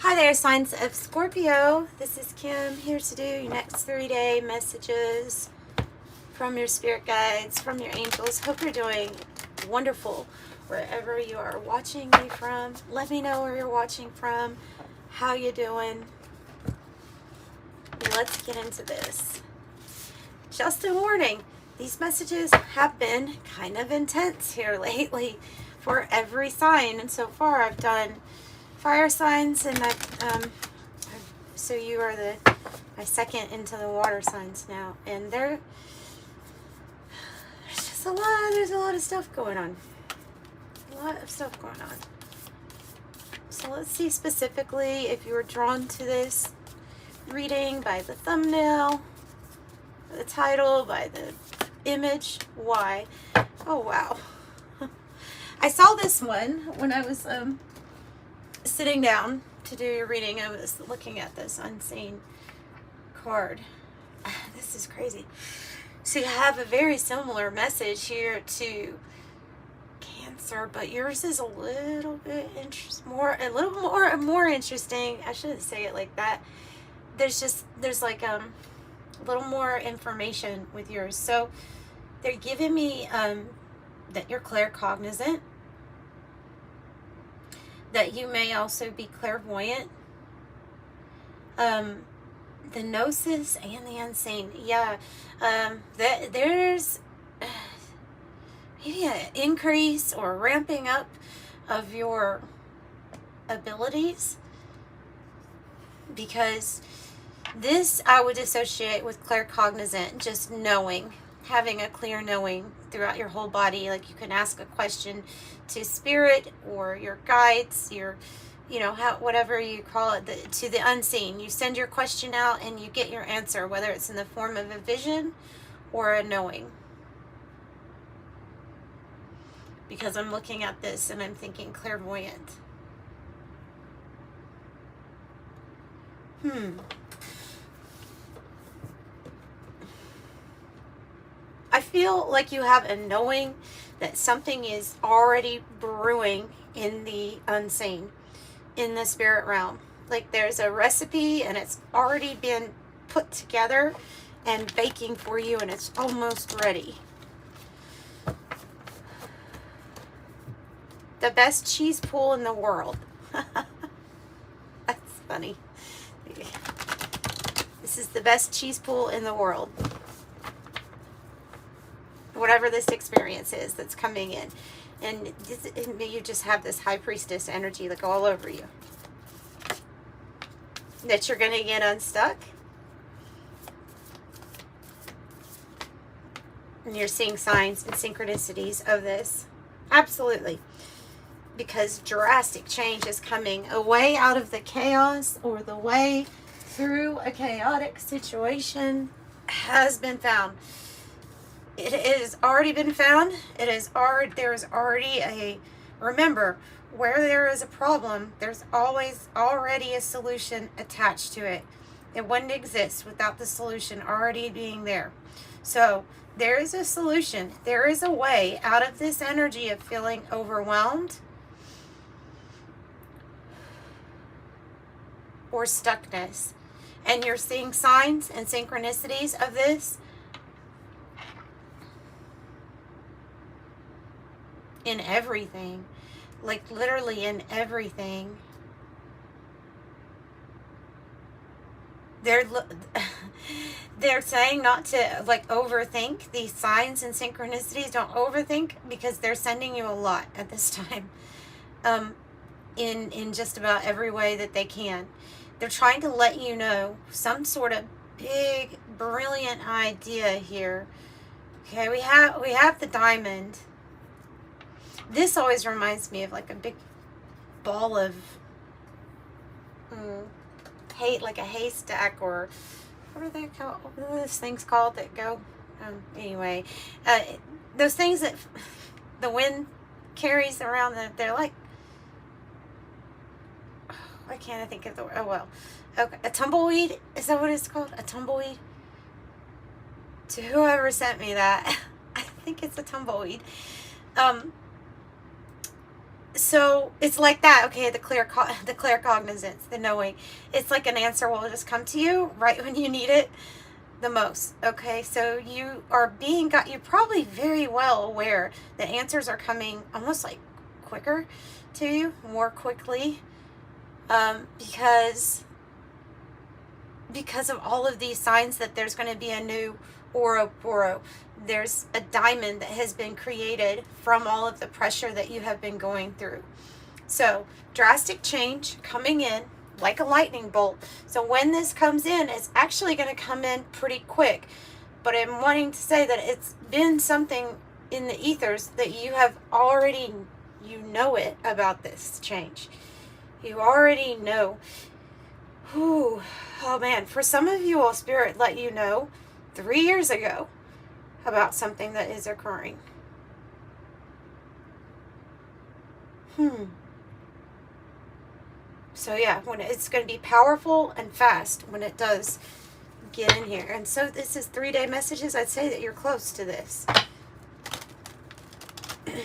Hi there, signs of Scorpio. This is Kim here to do your next 3-day messages from your spirit guides, from your angels. Hope you're doing wonderful wherever you are watching me from. Let me know where you're watching from, how you doing. Let's get into this. Just a warning, these messages have been kind of intense here lately for every sign, and so far I've done fire signs, and so you are my second into the water signs now, and there's a lot of stuff going on. So let's see specifically if you were drawn to this reading by the thumbnail, the title, by the image. Why? Oh wow. I saw this one when I was sitting down to do your reading. I was looking at this unseen card. This is crazy. So you have a very similar message here to Cancer, but yours is a little bit more interesting. I shouldn't say it like that. There's like a little more information with yours. So they're giving me that you're claircognizant, that you may also be clairvoyant, the gnosis and the unseen. Yeah, there's maybe an increase or ramping up of your abilities, because this I would associate with claircognizant, just knowing, having a clear knowing throughout your whole body. Like you can ask a question to spirit or your guides, your, whatever you call it, to the unseen. You send your question out and you get your answer, whether it's in the form of a vision or a knowing. Because I'm looking at this and I'm thinking clairvoyant. I feel like you have a knowing that something is already brewing in the unseen, in the spirit realm. Like there's a recipe and it's already been put together and baking for you, and it's almost ready. The best cheese pool in the world. That's funny. This is the best cheese pool in the world. Whatever this experience is that's coming in. And you just have this high priestess energy like all over you. That you're going to get unstuck. And you're seeing signs and synchronicities of this. Absolutely. Because drastic change is coming. A way out of the chaos, or the way through a chaotic situation, has been found. It has already been found. There is already remember, where there is a problem, there's always already a solution attached to it. It wouldn't exist without the solution already being there. So there is a solution. There is a way out of this energy of feeling overwhelmed or stuckness. And you're seeing signs and synchronicities of this in everything, like literally in everything. They're saying not to like overthink these signs and synchronicities. Don't overthink, because they're sending you a lot at this time, in just about every way that they can. They're trying to let you know some sort of big brilliant idea here. Okay, we have the diamond. This always reminds me of like a big ball of like a haystack, or what are they called? What are those things called that go? Anyway, those things that the wind carries around. They're like, why can't I think of the word? Oh well, okay, a tumbleweed. Is that what it's called? A tumbleweed? To whoever sent me that, I think it's a tumbleweed. So it's like that. Okay, the clear cognizance, the knowing. It's like an answer will just come to you right when you need it the most. Okay, so you are you're probably very well aware that answers are coming almost like quicker to you, more quickly, because of all of these signs that there's going to be a new Ouroboros. There's a diamond that has been created from all of the pressure that you have been going through. So drastic change coming in like a lightning bolt. So when this comes in, it's actually going to come in pretty quick. But I'm wanting to say that it's been something in the ethers that you have already, you know it about this change. You already know. Whew. Oh man, for some of you all, Spirit let you know 3 years ago about something that is occurring. So yeah, when it's going to be powerful and fast when it does get in here. And so this is 3-day messages. I'd say that you're close to this. Okay,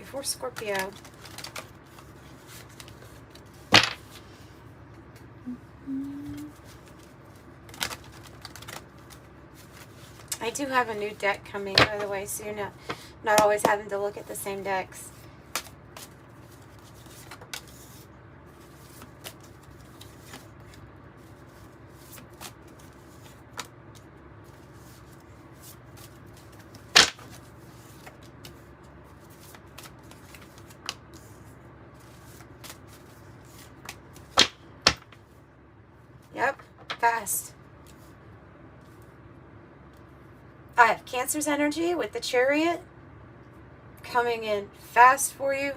for Scorpio. I do have a new deck coming, by the way, so you're not always having to look at the same decks. Yep, fast. I have Cancer's energy with the Chariot coming in fast for you.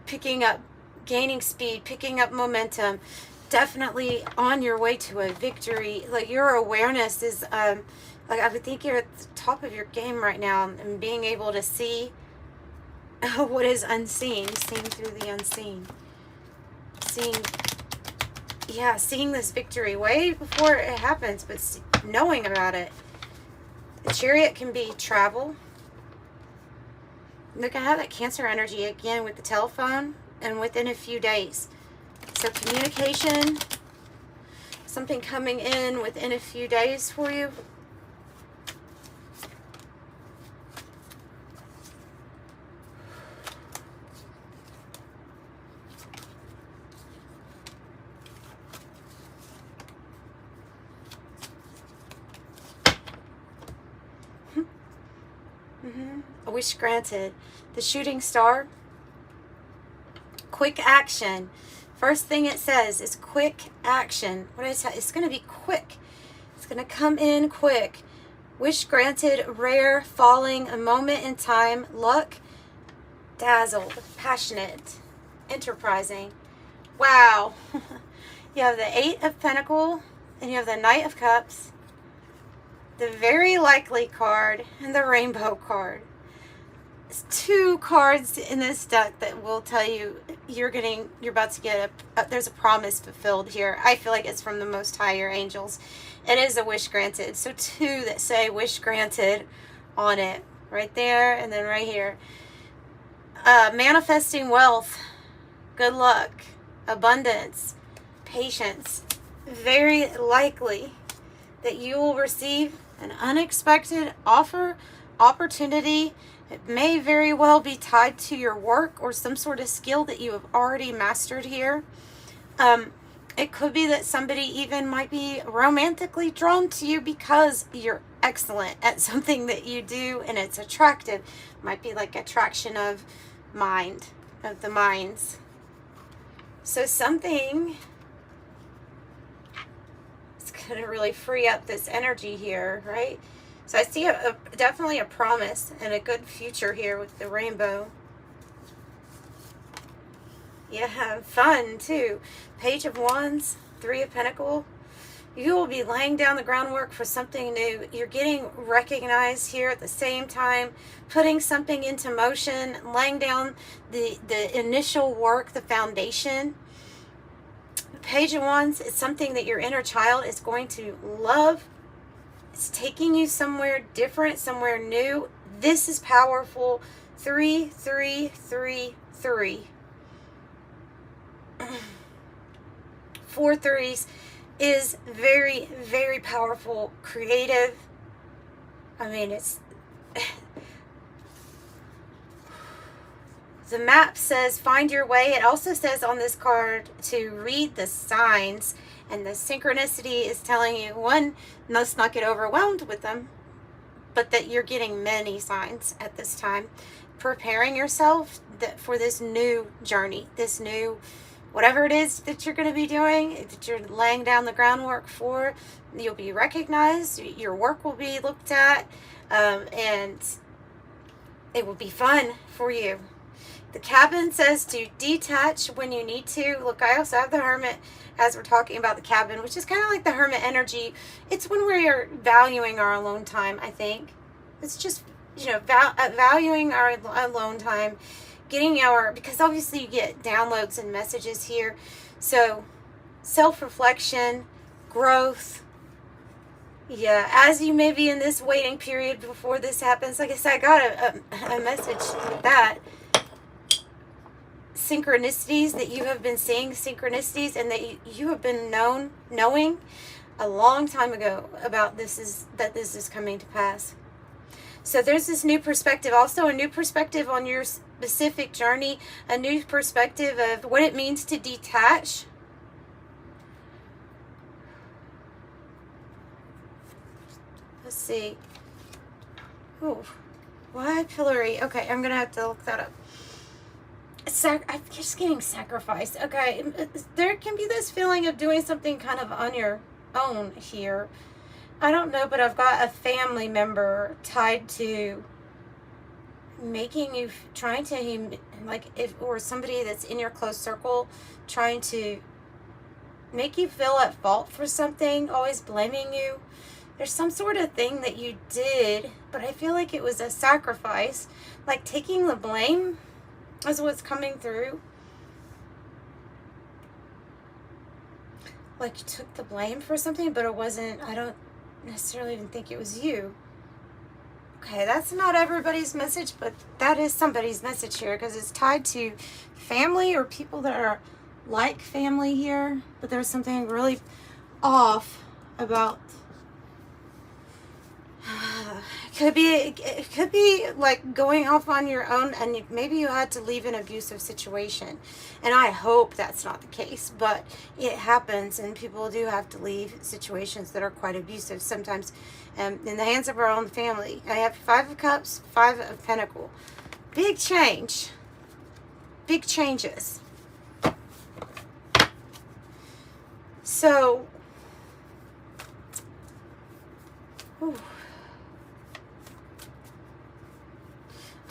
Picking up, gaining speed, picking up momentum. Definitely on your way to a victory. Like your awareness is, like I would think you're at the top of your game right now, and being able to see what is unseen, seeing through the unseen. Seeing this victory way before it happens, but knowing about it. The Chariot can be travel. Look, I have that Cancer energy again with the telephone and within a few days. So communication, something coming in within a few days for you. A wish granted. The shooting star. Quick action. First thing it says is quick action. What did I tell you? It's going to be quick. It's going to come in quick. Wish granted, rare, falling, a moment in time, luck, dazzled, passionate, enterprising. Wow. You have the 8 of Pentacles and you have the Knight of Cups, the very likely card, and the Rainbow card. It's 2 cards in this deck that will tell you you're about to get there's a promise fulfilled here. I feel like it's from the Most High, your angels. It is a wish granted. So 2 that say wish granted on it. Right there and then right here. Manifesting wealth, good luck, abundance, patience. Very likely that you will receive an unexpected opportunity. It may very well be tied to your work or some sort of skill that you have already mastered here. It could be that somebody even might be romantically drawn to you because you're excellent at something that you do and it's attractive. Might be like attraction of the minds. So something is going to really free up this energy here, right? So I see definitely a promise and a good future here with the rainbow. Yeah, fun too. Page of Wands, 3 of Pentacles. You will be laying down the groundwork for something new. You're getting recognized here at the same time, putting something into motion, laying down the initial work, the foundation. Page of Wands is something that your inner child is going to love. It's taking you somewhere different, somewhere new. This is powerful. 3, 3, 3, 3. 4 threes is very, very powerful, creative. I mean, it's... The map says find your way. It also says on this card to read the signs. And the synchronicity is telling you, one, let's not get overwhelmed with them, but that you're getting many signs at this time. Preparing yourself for this new journey, this new, whatever it is that you're going to be doing, that you're laying down the groundwork for. You'll be recognized, your work will be looked at, and it will be fun for you. The cabin says to detach when you need to. Look, I also have the Hermit as we're talking about the cabin, which is kind of like the Hermit energy. It's when we're valuing our alone time, I think. It's just, you know, valuing our alone time, getting our, because obviously you get downloads and messages here. So self-reflection, growth. Yeah, as you may be in this waiting period before this happens. Like I said, I got a message with that. Synchronicities that you have been seeing, synchronicities, and that you have been knowing a long time ago about this is coming to pass. So there's this new perspective, also a new perspective on your specific journey, a new perspective of what it means to detach. Let's see. Oh, why pillory? Okay, I'm gonna have to look that up. I'm just getting sacrificed. Okay, there can be this feeling of doing something kind of on your own here. I don't know, but I've got a family member tied to making you, trying to, like, or somebody that's in your close circle, trying to make you feel at fault for something, always blaming you. There's some sort of thing that you did, but I feel like it was a sacrifice, like taking the blame. That's what's coming through. Like you took the blame for something, but it wasn't, I don't necessarily even think it was you. Okay, that's not everybody's message, but that is somebody's message here because it's tied to family or people that are like family here, but there's something really off about it could be like going off on your own, and maybe you had to leave an abusive situation, and I hope that's not the case, but it happens, and people do have to leave situations that are quite abusive sometimes, in the hands of our own family. I have 5 of Cups, 5 of Pentacles. Big change, big changes. So ooh.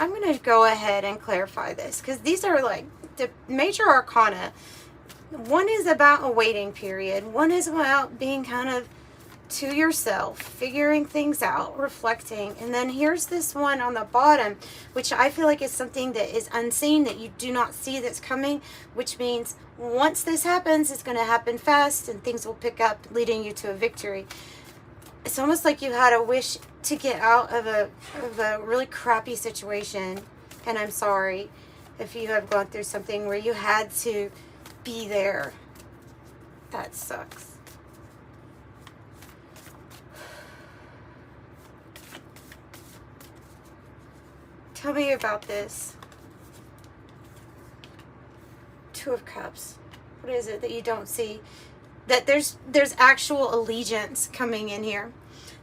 I'm going to go ahead and clarify this because these are like the major arcana. One is about a waiting period. One is about being kind of to yourself, figuring things out, reflecting. And then here's this one on the bottom, which I feel like is something that is unseen, that you do not see that's coming, which means once this happens, it's going to happen fast and things will pick up, leading you to a victory. It's almost like you had a wish to get out of a really crappy situation. And I'm sorry if you have gone through something where you had to be there. That sucks. Tell me about this. 2 of Cups. What is it that you don't see? That there's actual allegiance coming in here.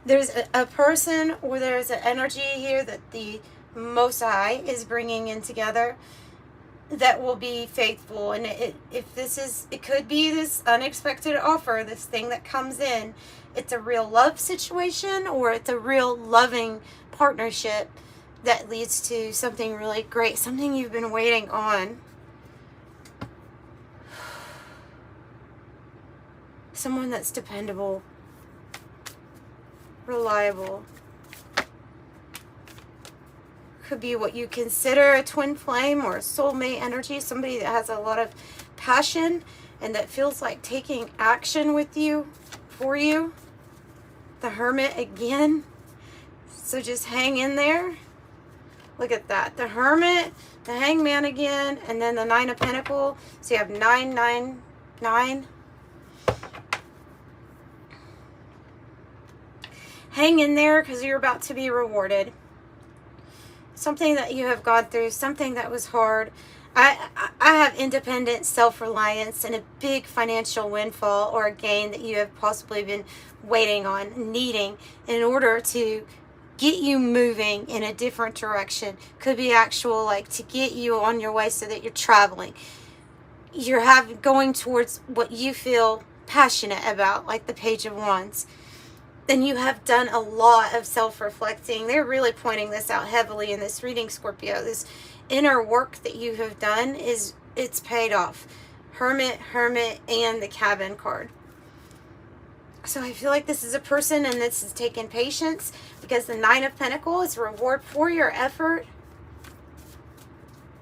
There's a person, or there's an energy here that the Most High is bringing in together that will be faithful. And it could be this unexpected offer, this thing that comes in. It's a real love situation, or it's a real loving partnership that leads to something really great, something you've been waiting on. Someone that's dependable, reliable. Could be what you consider a twin flame or a soulmate energy, somebody that has a lot of passion and that feels like taking action with you, for you. The Hermit again. So just hang in there. Look at that. The Hermit, the Hangman again, and then the Nine of Pentacles. So you have 9, 9, 9. Hang in there because you're about to be rewarded. Something that you have gone through, something that was hard. I have independent self-reliance and a big financial windfall or a gain that you have possibly been waiting on, needing in order to get you moving in a different direction. Could be actual, like, to get you on your way so that you're traveling. You're going towards what you feel passionate about, like the Page of Wands. Then you have done a lot of self-reflecting. They're really pointing this out heavily in this reading, Scorpio. This inner work that you have done it's paid off. Hermit, Hermit, and the Cabin card. So I feel like this is a person, and this is taking patience, because the Nine of Pentacles is a reward for your effort.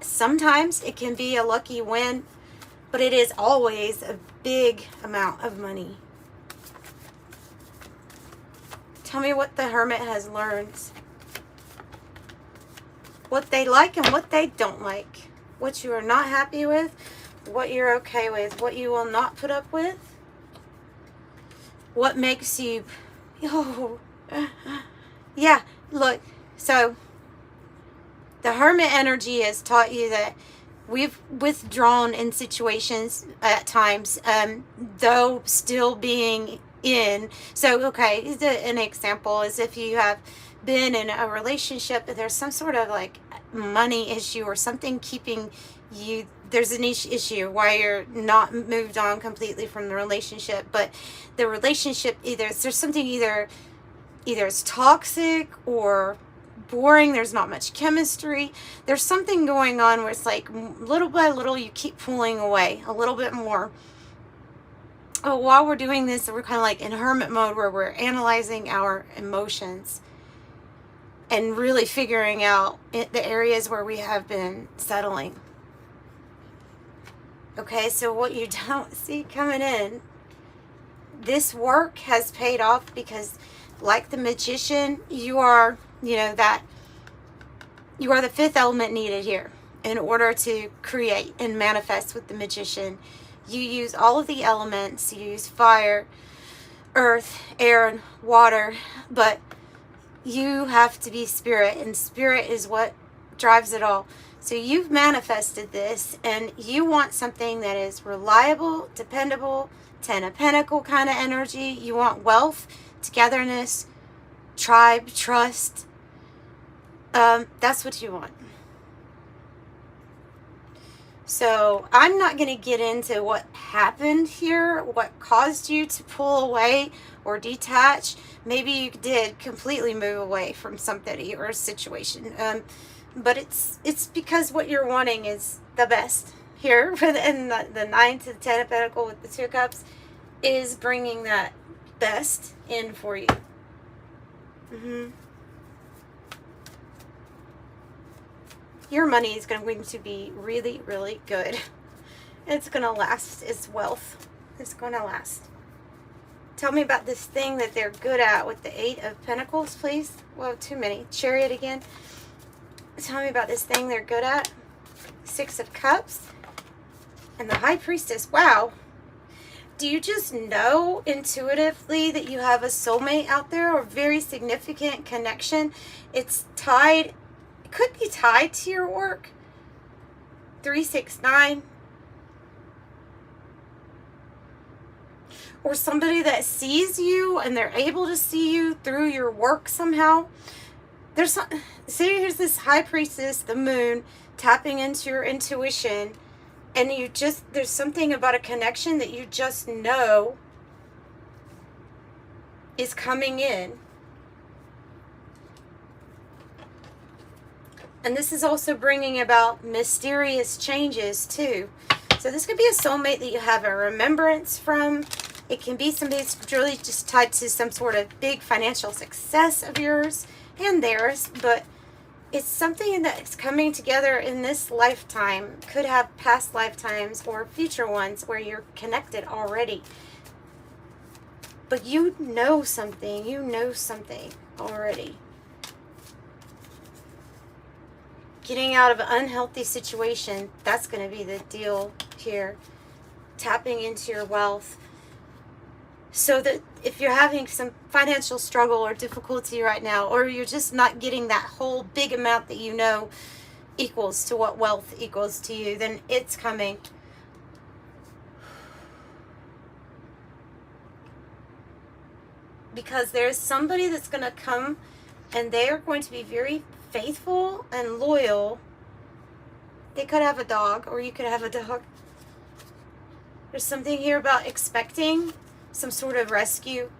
Sometimes it can be a lucky win, but it is always a big amount of money. Tell me what the Hermit has learned. What they like and what they don't like. What you are not happy with. What you're okay with. What you will not put up with. What makes you... Oh, yeah, look. So, the Hermit energy has taught you that we've withdrawn in situations at times, though still being in. So, okay, an example is if you have been in a relationship, but there's some sort of like money issue or something keeping you, there's an issue why you're not moved on completely from the relationship, but the relationship there's something either it's toxic or boring, there's not much chemistry, there's something going on where it's like little by little you keep pulling away a little bit more. But while we're doing this, we're kind of like in hermit mode where we're analyzing our emotions and really figuring out the areas where we have been settling. Okay, so what you don't see coming in, this work has paid off because, like the Magician, you are, you are the fifth element needed here in order to create and manifest with the Magician. You use all of the elements. You use fire, earth, air, and water, but you have to be spirit, and spirit is what drives it all. So you've manifested this, and you want something that is reliable, dependable, Ten of Pentacles kind of energy. You want wealth, togetherness, tribe, trust. That's what you want. So I'm not going to get into what happened here, what caused you to pull away or detach. Maybe you did completely move away from somebody or a situation. But it's because what you're wanting is the best here. And the 9 to the 10 of Pentacles with the 2 cups is bringing that best in for you. Your money is going to be really, really good. It's going to last. It's wealth. It's going to last. Tell me about this thing that they're good at with the 8 of Pentacles, please. Well, too many. Chariot again. Tell me about this thing they're good at. 6 of Cups. And the High Priestess. Wow. Do you just know intuitively that you have a soulmate out there or a very significant connection? It's tied... It could be tied to your work. 3, 6, 9. Or somebody that sees you and they're able to see you through your work somehow. See, here's this High Priestess, the moon, tapping into your intuition. And there's something about a connection that you just know is coming in. And this is also bringing about mysterious changes too. So this could be a soulmate that you have a remembrance from. It can be somebody that's really just tied to some sort of big financial success of yours and theirs. But it's something that's coming together in this lifetime. Could have past lifetimes or future ones where you're connected already. But you know something already. Getting out of an unhealthy situation, that's going to be the deal here. Tapping into your wealth. So that if you're having some financial struggle or difficulty right now, or you're just not getting that whole big amount that you know equals to what wealth equals to you, then it's coming. Because there's somebody that's going to come and they are going to be very faithful and loyal. They could have a dog, or you could have a dog. There's something here about expecting some sort of rescue.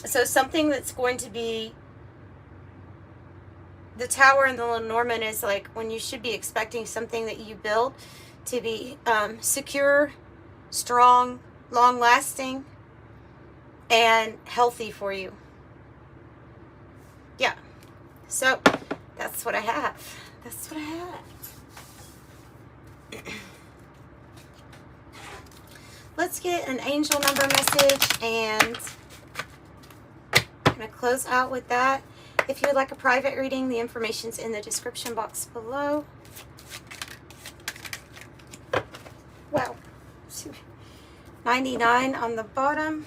So something that's going to be, the Tower and the Lenormand is like when you should be expecting something that you build to be secure, strong, long-lasting, and healthy for you. Yeah. So that's what I have. That's what I have. Let's get an angel number message, and I'm going to close out with that. If you would like a private reading, the information's in the description box below. Wow. 99 on the bottom.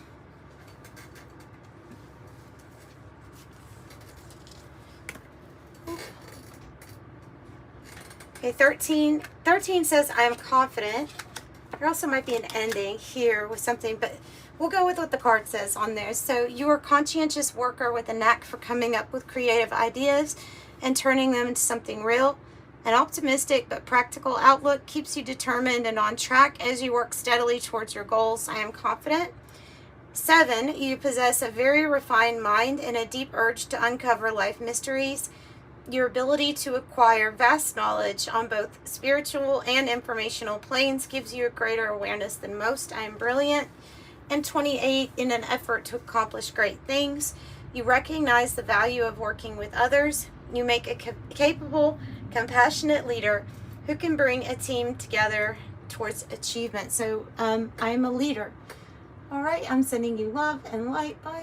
Okay, 13 says, I am confident. There also might be an ending here with something, but we'll go with what the card says on there. So you are a conscientious worker with a knack for coming up with creative ideas and turning them into something real. An optimistic but practical outlook keeps you determined and on track as you work steadily towards your goals. I am confident. 7, you possess a very refined mind and a deep urge to uncover life mysteries. Your ability to acquire vast knowledge on both spiritual and informational planes gives you a greater awareness than most. I am brilliant. And 28, in an effort to accomplish great things, you recognize the value of working with others. You make a capable, compassionate leader who can bring a team together towards achievement. So I'm a leader. All right, I'm sending you love and light. Bye.